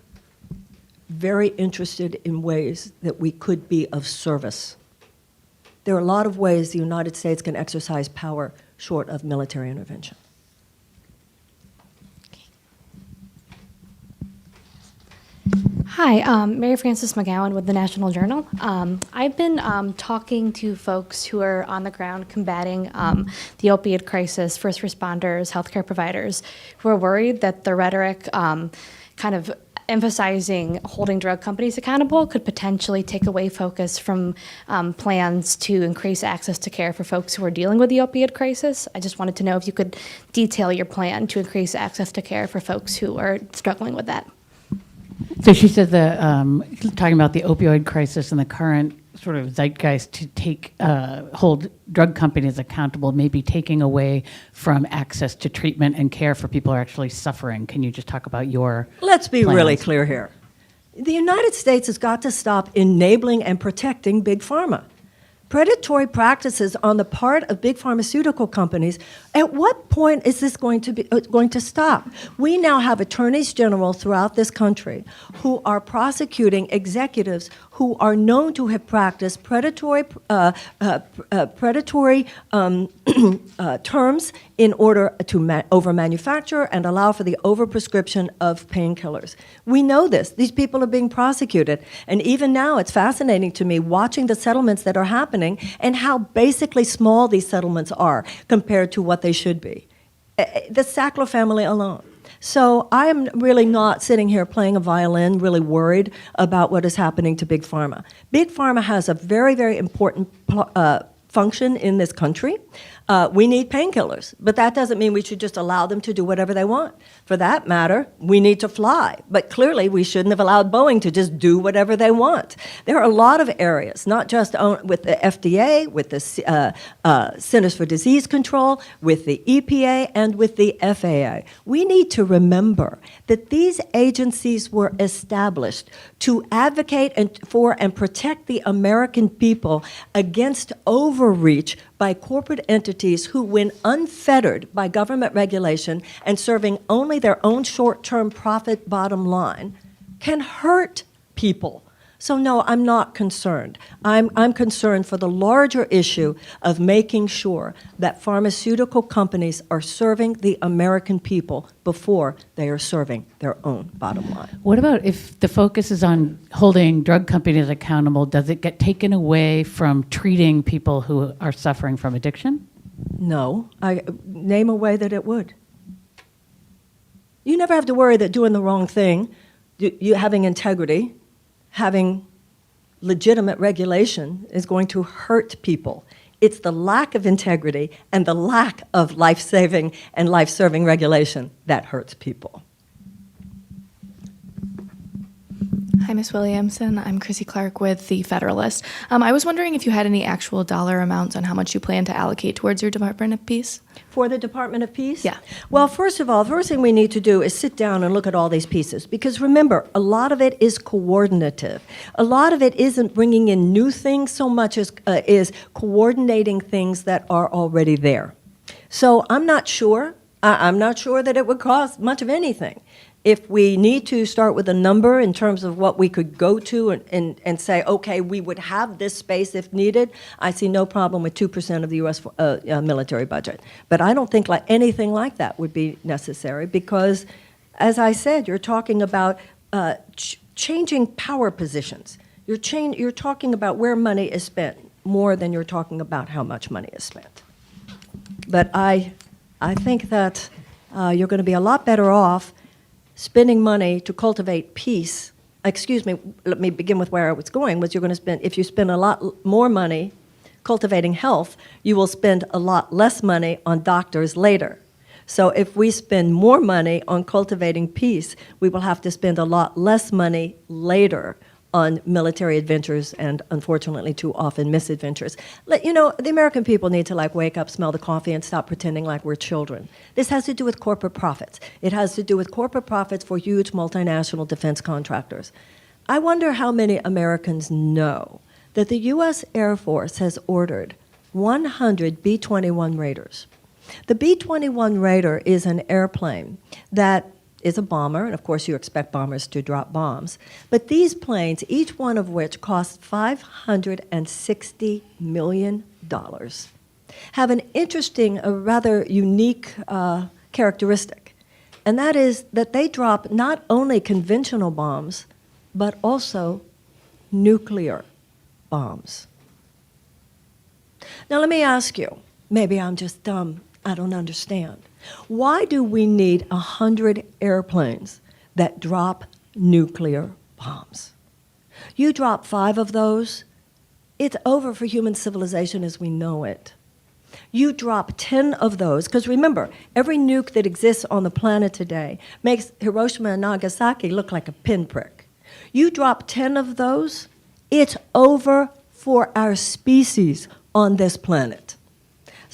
very interested in ways that we could be of service. There are a lot of ways the United States can exercise power short of military intervention. Hi, Mary Frances McGowan with the National Journal. I've been talking to folks who are on the ground combating the opioid crisis, first responders, healthcare providers, who are worried that the rhetoric kind of emphasizing holding drug companies accountable could potentially take away focus from plans to increase access to care for folks who are dealing with the opioid crisis. I just wanted to know if you could detail your plan to increase access to care for folks who are struggling with that. So she said that talking about the opioid crisis and the current sort of zeitgeist to hold drug companies accountable, maybe taking away from access to treatment and care for people who are actually suffering. Can you just talk about your Let's be plans? really clear here. The United States has got to stop enabling and protecting Big Pharma. predatory practices on the part of big pharmaceutical companies, at what point is this going to stop? We now have attorneys general throughout this country who are prosecuting executives who are known to have practiced predatory terms in order to over-manufacture and allow for the overprescription of painkillers. We know this. These people are being prosecuted. And even now, it's fascinating to me watching the settlements that are happening and how basically small these settlements are compared to what they should be. The Sackler family alone. So I am really not sitting here playing a violin, really worried about what is happening to Big Pharma. Big Pharma has a very, very important function in this country. We need painkillers, but that doesn't mean we should just allow them to do whatever they want. For that matter, we need to fly, but clearly we shouldn't have allowed Boeing to just do whatever they want. There are a lot of areas, not just with the FDA, with the Centers for Disease Control, with the EPA, and with the FAA. We need to remember that these agencies were established to advocate for and protect the American people against overreach by corporate entities who, when unfettered by government regulation and serving only their own short-term profit bottom line, can hurt people. So no, I'm not concerned. I'm concerned for the larger issue of making sure that pharmaceutical companies are serving the American people before they are serving their own bottom line. What about if the focus is on holding drug companies accountable, does it get taken away from treating people who are suffering from addiction? No, I name a way that it would. You never have to worry that doing the wrong thing, you having integrity, having legitimate regulation is going to hurt people. It's the lack of integrity and the lack of life-saving and life-serving regulation that hurts people. Hi, Ms. Williamson. I'm Chrissy Clark with The Federalist. I was wondering if you had any actual dollar amounts on how much you plan to allocate towards your Department of Peace? For the Department of Peace? Yeah. Well, first of all, the first thing we need to do is sit down and look at all these pieces. Because remember, a lot of it is coordinative. A lot of it isn't bringing in new things so much as is coordinating things that are already there. So I'm not sure. I'm not sure that it would cost much of anything. If we need to start with a number in terms of what we could go to and say, okay, we would have this space if needed, I see no problem with 2% of the U.S. Military budget. But I don't think anything like that would be necessary because, as I said, you're talking about changing power positions. You're talking about where money is spent more than you're talking about how much money is spent. But I think that you're going to be a lot better off spending money to cultivate peace. Excuse me, let me begin with where I was going, was you're going to spend, if you spend a lot more money cultivating health, you will spend a lot less money on doctors later. So if we spend more money on cultivating peace, we will have to spend a lot less money later on military adventures and, unfortunately, too often misadventures. You know, the American people need to wake up, smell the coffee, and stop pretending like we're children. This has to do with corporate profits. It has to do with corporate profits for huge multinational defense contractors. I wonder how many Americans know that the U.S. Air Force has ordered 100 B-21 Raiders. The B-21 Raider is an airplane that is a bomber, and of course you expect bombers to drop bombs. But these planes, each one of which costs $560 million, have an interesting, a rather unique characteristic. And that is that they drop not only conventional bombs, but also nuclear bombs. Now let me ask you, maybe I'm just dumb, I don't understand. Why do we need 100 airplanes that drop nuclear bombs? You drop 5 of those, it's over for human civilization as we know it. You drop 10 of those, because remember, every nuke that exists on the planet today makes Hiroshima and Nagasaki look like a pinprick. You drop 10 of those, it's over for our species on this planet.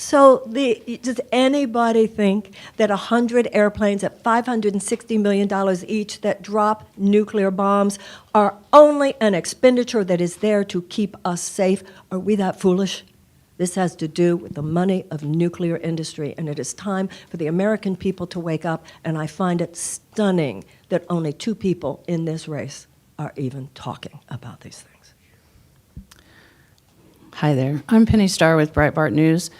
So does anybody think that 100 airplanes at $560 million each that drop nuclear bombs are only an expenditure that is there to keep us safe? Are we that foolish? This has to do with the money of nuclear industry, and it is time for the American people to wake up, and I find it stunning that only 2 people in this race are even talking about these things. Hi there. I'm Penny Starr with Breitbart News.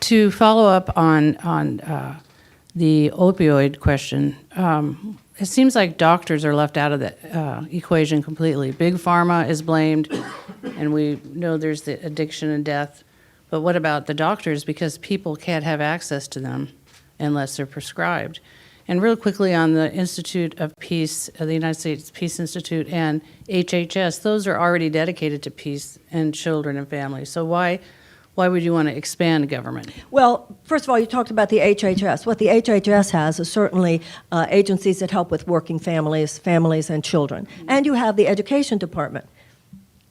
To follow up on the opioid question, it seems like doctors are left out of the equation completely. Big pharma is blamed, and we know there's the addiction and death. But what about the doctors? Because people can't have access to them unless they're prescribed. And real quickly on the Institute of Peace, the United States Peace Institute and HHS, those are already dedicated to peace and children and families. So why would you want to expand government? Well, first of all, you talked about the HHS. What the HHS has is certainly agencies that help with working families and children. And you have the education department.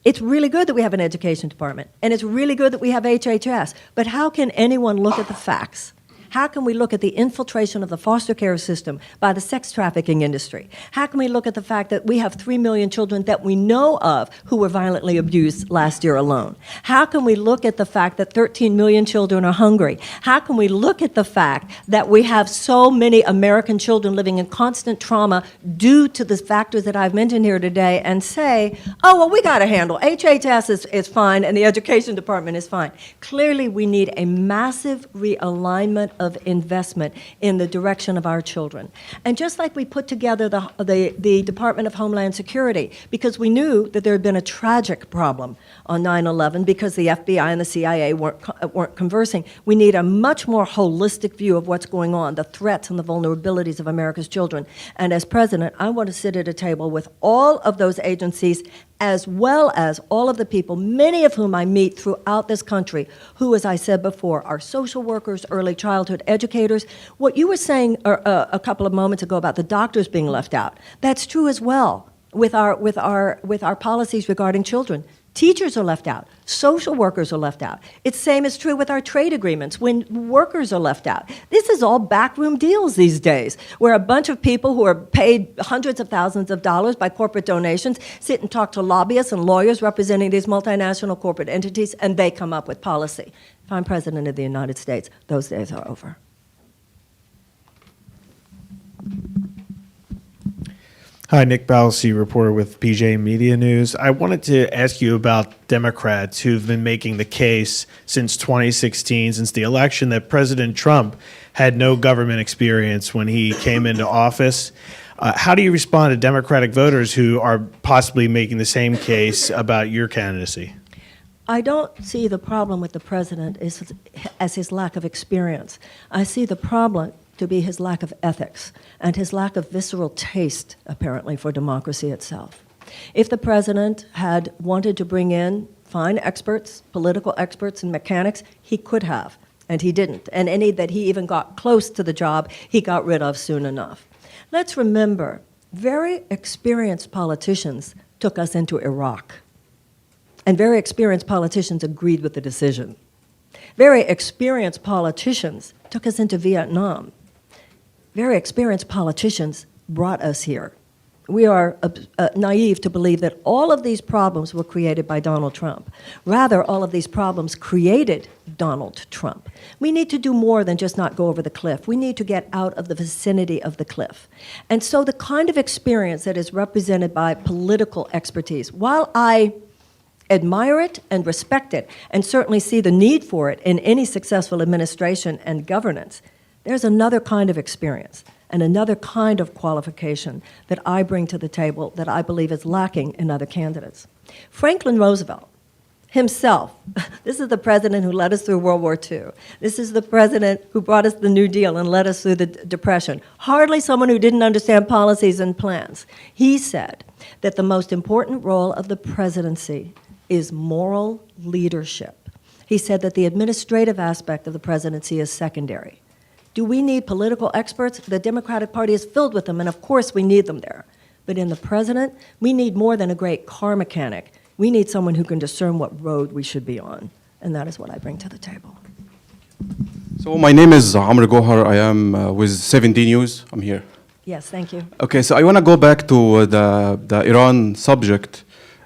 It's really good that we have an education department, and it's really good that we have HHS. But how can anyone look at the facts? How can we look at the infiltration of the foster care system by the sex trafficking industry? How can we look at the fact that we have 3 million children that we know of who were violently abused last year alone? How can we look at the fact that 13 million children are hungry? How can we look at the fact that we have so many American children living in constant trauma due to the factors that I've mentioned here today and say, oh, well, we got to handle. HHS is fine and the education department is fine. Clearly, we need a massive realignment of investment in the direction of our children. And just like we put together the Department of Homeland Security, because we knew that there had been a tragic problem on 9/11 because the FBI and the CIA weren't conversing, we need a much more holistic view of what's going on, the threats and the vulnerabilities of America's children. And as president, I want to sit at a table with all of those agencies as well as all of the people, many of whom I meet throughout this country, who, as I said before, are social workers, early childhood educators. What you were saying a couple of moments ago about the doctors being left out, that's true as well with our policies regarding children. Teachers are left out. Social workers are left out. It's same is true with our trade agreements when workers are left out. This is all backroom deals these days, where a bunch of people who are paid hundreds of thousands of dollars by corporate donations sit and talk to lobbyists and lawyers representing these multinational corporate entities, and they come up with policy. If I'm president of the United States, those days are over. Hi, Nick Balsi, reporter with PJ Media News. I wanted to ask you about Democrats who've been making the case since 2016, since the election, that President Trump had no government experience when he came into office. How do you respond to Democratic voters who are possibly making the same case about your candidacy? I don't see the problem with the president as his lack of experience. I see the problem to be his lack of ethics and his lack of visceral taste, apparently, for democracy itself. If the president had wanted to bring in fine experts, political experts and mechanics, he could have, and he didn't. And any that he even got close to the job, he got rid of soon enough. Let's remember, very experienced politicians took us into Iraq, and very experienced politicians agreed with the decision. Very experienced politicians took us into Vietnam. Very experienced politicians brought us here. We are naive to believe that all of these problems were created by Donald Trump. Rather, all of these problems created Donald Trump. We need to do more than just not go over the cliff. We need to get out of the vicinity of the cliff. And so the kind of experience that is represented by political expertise, while I admire it and respect it, and certainly see the need for it in any successful administration and governance, there's another kind of experience and another kind of qualification that I bring to the table that I believe is lacking in other candidates. Franklin Roosevelt himself, this is the president who led us through World War II. This is the president who brought us the New Deal and led us through the Depression. Hardly someone who didn't understand policies and plans. He said that the most important role of the presidency is moral leadership. He said that the administrative aspect of the presidency is secondary. Do we need political experts? The Democratic Party is filled with them, and of course we need them there. But in the president, we need more than a great car mechanic. We need someone who can discern what road we should be on, and that is what I bring to the table. So my name is Amr Gohar. I am with 17 News. I'm here. Yes, thank you. Okay, so I want to go back to the Iran subject.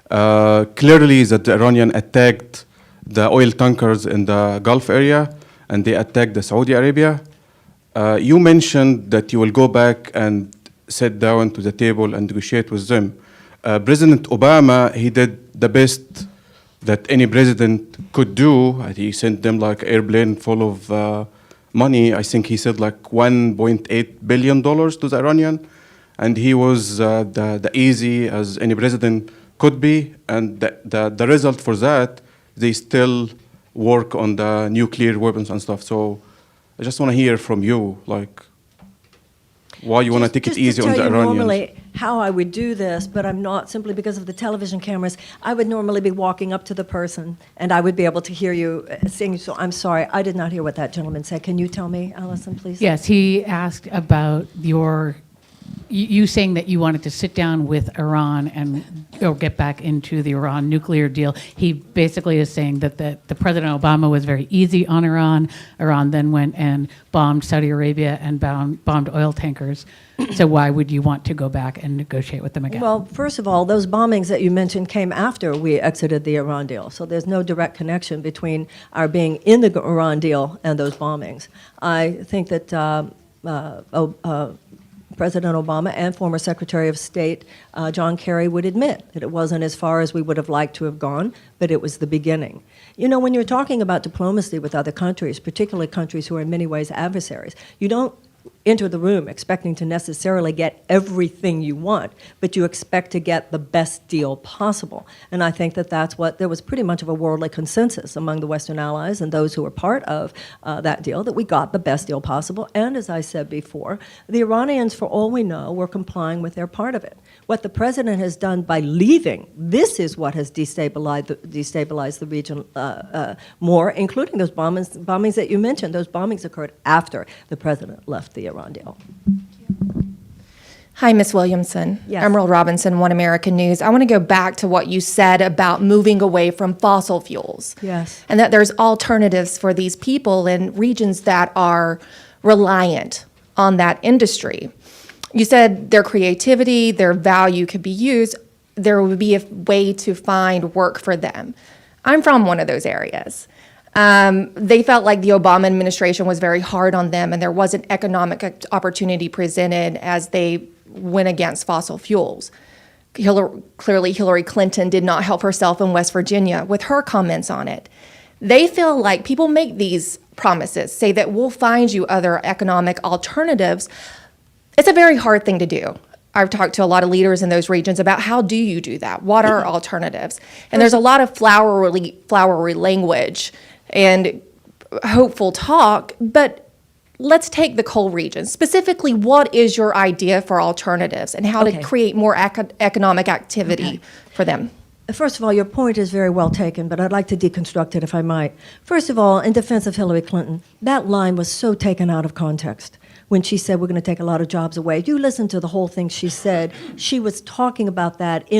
Clearly, that the Iranian attacked the oil tankers in the Gulf area, and they attacked the Saudi Arabia. You mentioned that you will go back and sit down to the table and negotiate with them. President Obama, he did the best that any president could do. He sent them like an airplane full of money. I think he said like $1.8 billion to the Iranian, and he was the easy as any president could be. And the result for that, they still work on the nuclear weapons and stuff. So I just want to hear from you, like, why you want to take it easy on the Iranians. Normally how I would do this, but I'm not, simply because of the television cameras. I would normally be walking up to the person, and I would be able to hear you sing. So I'm sorry, I did not hear what that gentleman said. Can you tell me, Allison, please? Yes, he asked about you saying that you wanted to sit down with Iran or get back into the Iran nuclear deal. He basically is saying that the President Obama was very easy on Iran. Iran then went and bombed Saudi Arabia and bombed oil tankers. So why would you want to go back and negotiate with them again? Well, first of all, those bombings that you mentioned came after we exited the Iran deal. So there's no direct connection between our being in the Iran deal and those bombings. I think that President Obama and former Secretary of State John Kerry would admit that it wasn't as far as we would have liked to have gone, but it was the beginning. You know, when you're talking about diplomacy with other countries, particularly countries who are in many ways adversaries, you don't enter the room expecting to necessarily get everything you want, but you expect to get the best deal possible. And I think that there was pretty much of a worldly consensus among the Western allies and those who were part of that deal, that we got the best deal possible. And as I said before, the Iranians, for all we know, were complying with their part of it. What the president has done by leaving, this is what has destabilized the region more, including those bombings that you mentioned. Those bombings occurred after the president left the Iran deal. Hi, Ms. Williamson. Yes. Emerald Robinson, One American News. I want to go back to what you said about moving away from fossil fuels. Yes. And that there's alternatives for these people in regions that are reliant on that industry. You said their creativity, their value could be used. There would be a way to find work for them. I'm from one of those areas. They felt like the Obama administration was very hard on them, and there wasn't economic opportunity presented as they went against fossil fuels. Clearly, Hillary Clinton did not help herself in West Virginia with her comments on it. They feel like people make these promises, say that we'll find you other economic alternatives. It's a very hard thing to do. I've talked to a lot of leaders in those regions about how do you do that? What are alternatives? And there's a lot of flowery language and hopeful talk, but let's take the coal region. Specifically, what is your idea for alternatives and how to create more economic activity for them? First of all, your point is very well taken, but I'd like to deconstruct it if I might. First of all, in defense of Hillary Clinton, that line was so taken out of context. When she said we're going to take a lot of jobs away, you listen to the whole thing she said. She was talking about that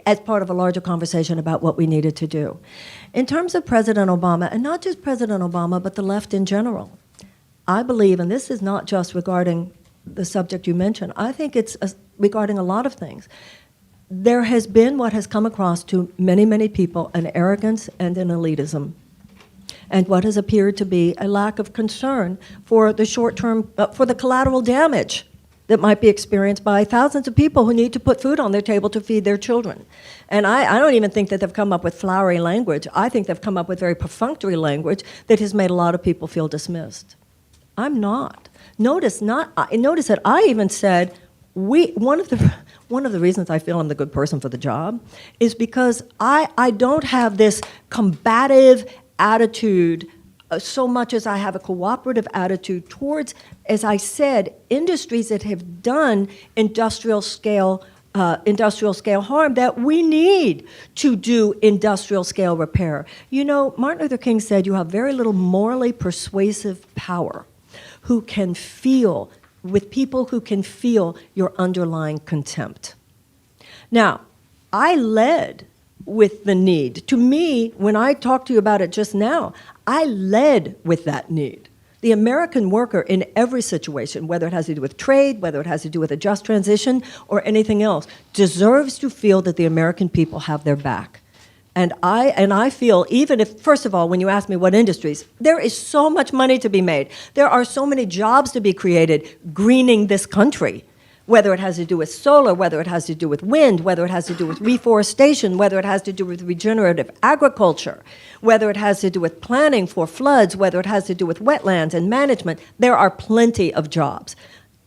as part of a larger conversation about what we needed to do. In terms of President Obama, and not just President Obama, but the left in general, I believe, and this is not just regarding the subject you mentioned, I think it's regarding a lot of things. There has been what has come across to many, many people, an arrogance and an elitism, and what has appeared to be a lack of concern for the short-term, for the collateral damage that might be experienced by thousands of people who need to put food on their table to feed their children. And I don't even think that they've come up with flowery language. I think they've come up with very perfunctory language that has made a lot of people feel dismissed. I'm not. Notice that I even said, one of the reasons I feel I'm the good person for the job is because I don't have this combative attitude so much as I have a cooperative attitude towards, as I said, industries that have done industrial scale harm that we need to do industrial scale repair. You know, Martin Luther King said you have very little morally persuasive power with people who can feel your underlying contempt. Now, I led with the need. To me, when I talked to you about it just now, I led with that need. The American worker in every situation, whether it has to do with trade, whether it has to do with a just transition or anything else, deserves to feel that the American people have their back. And I feel, even if, first of all, when you ask me what industries, there is so much money to be made. There are so many jobs to be created greening this country, whether it has to do with solar, whether it has to do with wind, whether it has to do with reforestation, whether it has to do with regenerative agriculture, whether it has to do with planning for floods, whether it has to do with wetlands and management. There are plenty of jobs.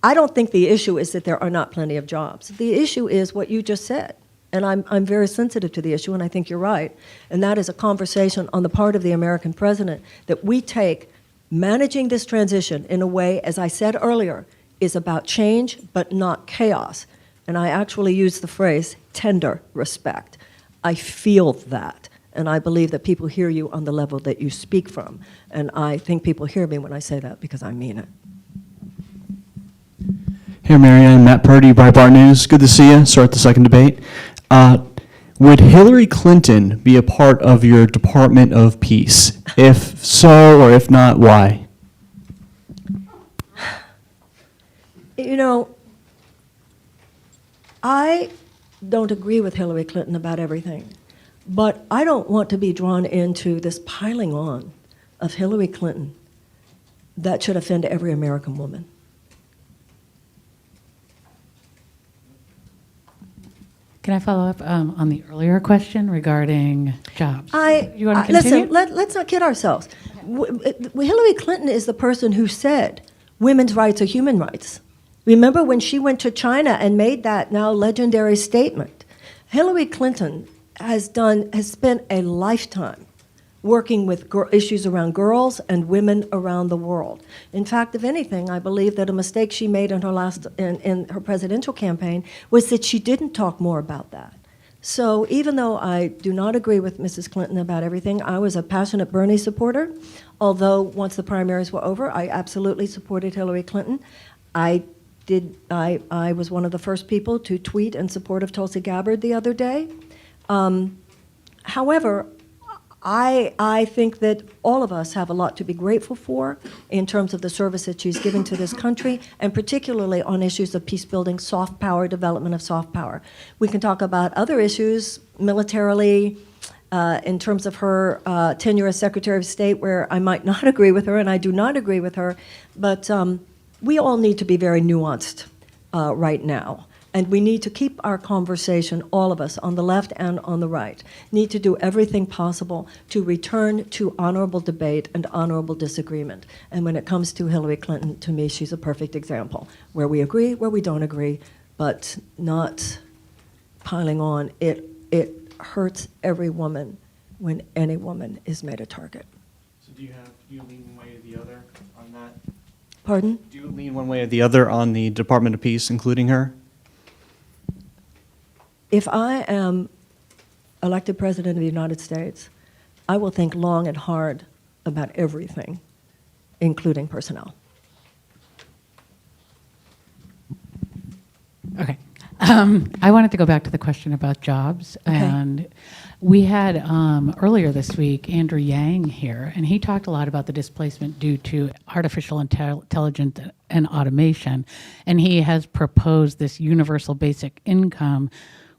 I don't think the issue is that there are not plenty of jobs. The issue is what you just said. And I'm very sensitive to the issue, and I think you're right. And that is a conversation on the part of the American president that we take managing this transition in a way, as I said earlier, is about change but not chaos. And I actually use the phrase tender respect. I feel that, and I believe that people hear you on the level that you speak from. And I think people hear me when I say that because I mean it. Hey, Marianne, Matt Purdy, Breitbart News. Good to see you. Start the second debate. Would Hillary Clinton be a part of your Department of Peace? If so, or if not, why? You know, I don't agree with Hillary Clinton about everything, but I don't want to be drawn into this piling on of Hillary Clinton that should offend every American woman. Can I follow up on the earlier question regarding jobs? You want to continue? Listen, let's not kid ourselves. Hillary Clinton is the person who said women's rights are human rights. Remember when she went to China and made that now legendary statement? Hillary Clinton has spent a lifetime working with issues around girls and women around the world. In fact, if anything, I believe that a mistake she made in her presidential campaign was that she didn't talk more about that. So even though I do not agree with Mrs. Clinton about everything, I was a passionate Bernie supporter. Although once the primaries were over, I absolutely supported Hillary Clinton. I was one of the first people to tweet in support of Tulsi Gabbard the other day. However, I think that all of us have a lot to be grateful for in terms of the service that she's giving to this country, and particularly on issues of peace building, soft power, development of soft power. We can talk about other issues militarily, in terms of her tenure as Secretary of State, where I might not agree with her, and I do not agree with her, but we all need to be very nuanced right now. And we need to keep our conversation, all of us, on the left and on the right, need to do everything possible to return to honorable debate and honorable disagreement. And when it comes to Hillary Clinton, to me, she's a perfect example, where we agree, where we don't agree, but not piling on. It hurts every woman when any woman is made a target. So do you lean one way or the other on that? Pardon? Do you lean one way or the other on the Department of Peace, including her? If I am elected President of the United States, I will think long and hard about everything, including personnel. Okay. I wanted to go back to the question about jobs. Okay. And we had earlier this week Andrew Yang here, and he talked a lot about the displacement due to artificial intelligence and automation. And he has proposed this universal basic income,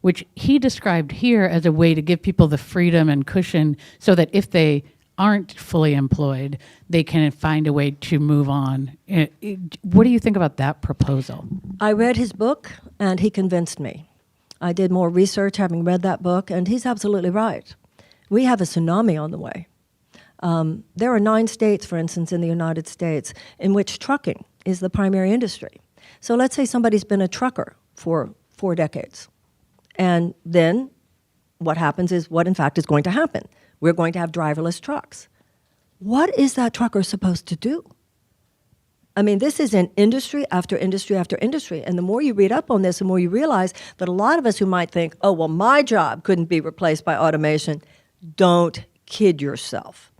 which he described here as a way to give people the freedom and cushion so that if they aren't fully employed, they can find a way to move on. What do you think about that proposal? I read his book, and he convinced me. I did more research having read that book, and he's absolutely right. We have a tsunami on the way. There are 9 states, for instance, in the United States, in which trucking is the primary industry. So let's say somebody's been a trucker for 4 decades. And then what happens is what, in fact, is going to happen. We're going to have driverless trucks. What is that trucker supposed to do? I mean, this is in industry after industry after industry. And the more you read up on this, the more you realize that a lot of us who might think, oh, well, my job couldn't be replaced by automation, don't kid yourself.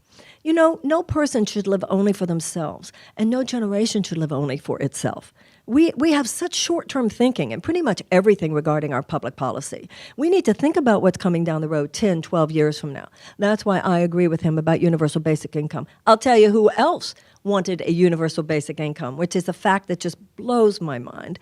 You know, no person should live only for themselves, and no generation should live only for itself. We have such short-term thinking in pretty much everything regarding our public policy. We need to think about what's coming down the road 10, 12 years from now. That's why I agree with him about universal basic income. I'll tell you who else wanted a universal basic income, which is a fact that just blows my mind.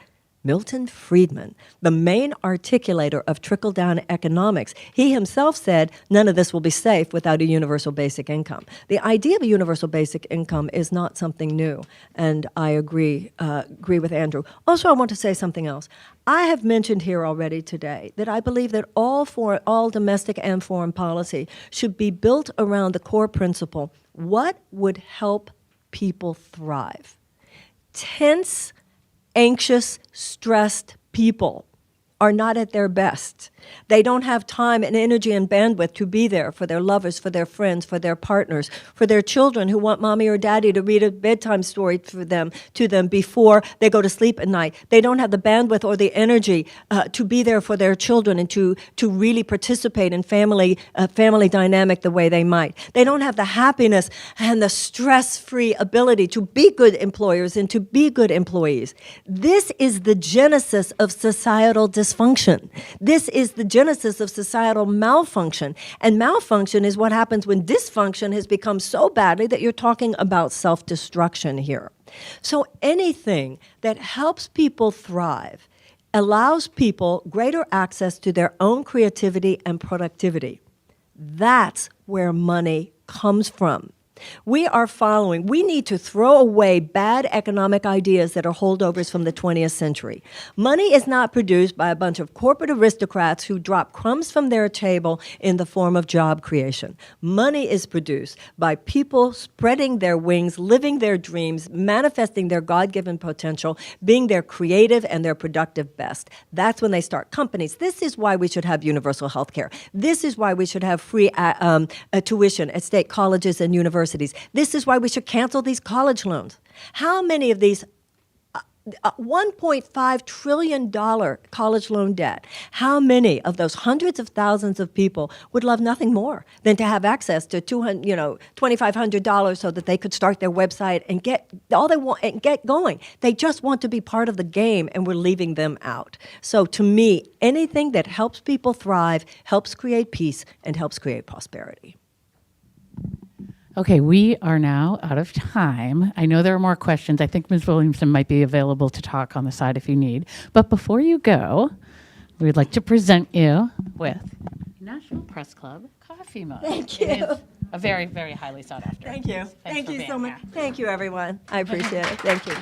Milton Friedman, the main articulator of trickle-down economics, he himself said none of this will be safe without a universal basic income. The idea of a universal basic income is not something new, and I agree with Andrew. Also, I want to say something else. I have mentioned here already today that I believe that all domestic and foreign policy should be built around the core principle: what would help people thrive? Tense, anxious, stressed people are not at their best. They don't have time and energy and bandwidth to be there for their lovers, for their friends, for their partners, for their children who want mommy or daddy to read a bedtime story to them before they go to sleep at night. They don't have the bandwidth or the energy to be there for their children and to really participate in family dynamic the way they might. They don't have the happiness and the stress-free ability to be good employers and to be good employees. This is the genesis of societal dysfunction. This is the genesis of societal malfunction. And malfunction is what happens when dysfunction has become so badly that you're talking about self-destruction here. So anything that helps people thrive allows people greater access to their own creativity and productivity. That's where money comes from. We need to throw away bad economic ideas that are holdovers from the 20th century. Money is not produced by a bunch of corporate aristocrats who drop crumbs from their table in the form of job creation. Money is produced by people spreading their wings, living their dreams, manifesting their God-given potential, being their creative and their productive best. That's when they start companies. This is why we should have universal health care. This is why we should have free tuition at state colleges and universities. This is why we should cancel these college loans. How many of these $1.5 trillion college loan debt, how many of those hundreds of thousands of people would love nothing more than to have access to $2,500 so that they could start their website and get all they want and get going? They just want to be part of the game, and we're leaving them out. So to me, anything that helps people thrive helps create peace and helps create prosperity. Okay, we are now out of time. I know there are more questions. I think Ms. Williamson might be available to talk on the side if you need. But before you go, we'd like to present you with National Press Club Coffee Mug. Thank you. It is a very, very highly sought after. Thank you. Thanks Thank for you being so much. here. Thank you, everyone. I appreciate it. Thank you.